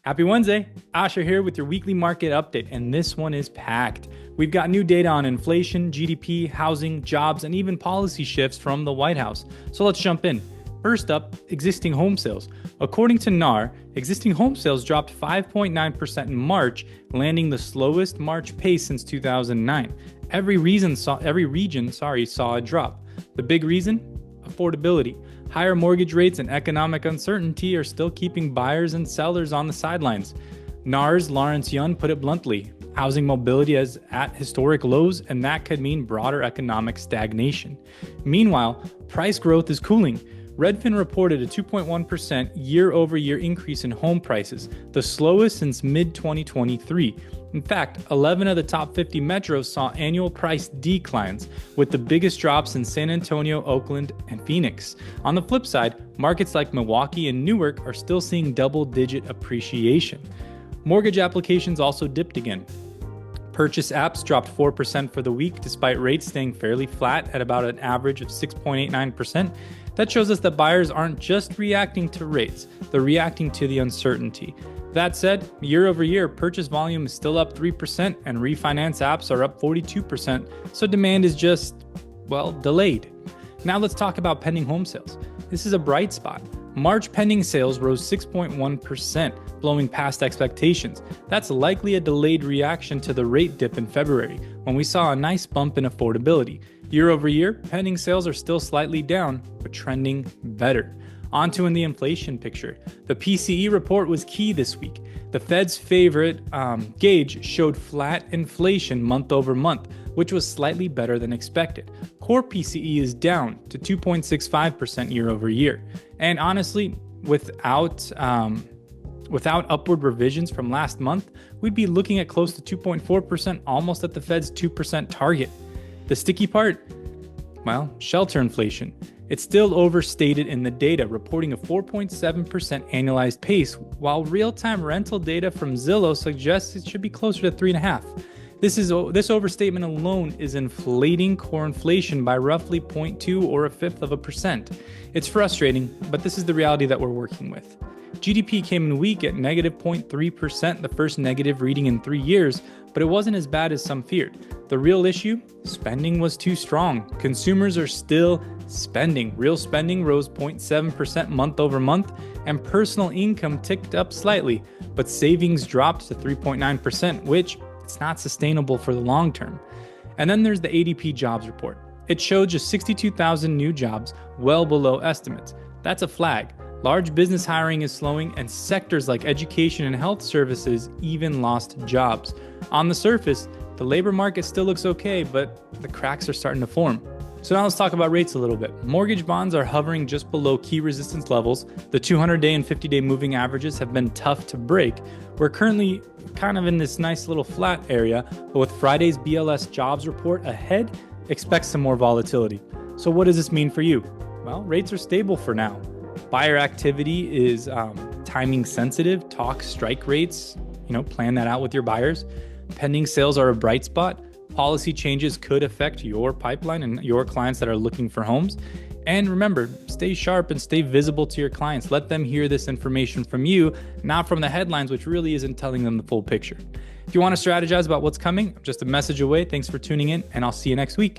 Happy Wednesday. Asher here with your weekly market update, and this one is packed. We've got new data on inflation, GDP, housing, jobs, and even policy shifts from the White House. So let's jump in. First up, existing home sales. According to NAR, existing home sales dropped 5.9% in March, landing the slowest March pace since 2009. Every region saw a drop. The big reason? Affordability. Higher mortgage rates and economic uncertainty are still keeping buyers and sellers on the sidelines. NAR's Lawrence Yun put it bluntly, housing mobility is at historic lows, and that could mean broader economic stagnation. Meanwhile, price growth is cooling. Redfin reported a 2.1% year-over-year increase in home prices, the slowest since mid-2023. In fact, 11 of the top 50 metros saw annual price declines, with the biggest drops in San Antonio, Oakland, and Phoenix. On the flip side, markets like Milwaukee and Newark are still seeing double-digit appreciation. Mortgage applications also dipped again. Purchase apps dropped 4% for the week, despite rates staying fairly flat at about an average of 6.89%. That shows us that buyers aren't just reacting to rates, they're reacting to the uncertainty. That said, year over year, purchase volume is still up 3% and refinance apps are up 42%, so demand is just, delayed. Now let's talk about pending home sales. This is a bright spot. March pending sales rose 6.1%, blowing past expectations. That's likely a delayed reaction to the rate dip in February, when we saw a nice bump in affordability. Year over year, pending sales are still slightly down, but trending better. Onto in the inflation picture. The PCE report was key this week. The Fed's favorite gauge showed flat inflation month over month, which was slightly better than expected. Core PCE is down to 2.65% year over year. And honestly, without upward revisions from last month, we'd be looking at close to 2.4%, almost at the Fed's 2% target. The sticky part? Shelter inflation. It's still overstated in the data, reporting a 4.7% annualized pace, while real-time rental data from Zillow suggests it should be closer to 3.5%. This overstatement alone is inflating core inflation by roughly 0.2 or 1/5%. It's frustrating, but this is the reality that we're working with. GDP came in weak at negative 0.3%, the first negative reading in 3 years, but it wasn't as bad as some feared. The real issue? Spending was too strong. Consumers are still spending. Real spending rose 0.7% month over month, and personal income ticked up slightly, but savings dropped to 3.9%, which it's not sustainable for the long term. And then there's the ADP jobs report. It showed just 62,000 new jobs, well below estimates. That's a flag. Large business hiring is slowing, and sectors like education and health services even lost jobs. On the surface, the labor market still looks okay, but the cracks are starting to form. So now let's talk about rates a little bit. Mortgage bonds are hovering just below key resistance levels. The 200-day and 50-day moving averages have been tough to break. We're currently kind of in this nice little flat area, but with Friday's BLS jobs report ahead, expect some more volatility. So what does this mean for you? Rates are stable for now. Buyer activity is timing sensitive. Talk strike rates, plan that out with your buyers. Pending sales are a bright spot. Policy changes could affect your pipeline and your clients that are looking for homes. And remember, stay sharp and stay visible to your clients. Let them hear this information from you, not from the headlines, which really isn't telling them the full picture. If you want to strategize about what's coming, I'm just a message away. Thanks for tuning in, and I'll see you next week.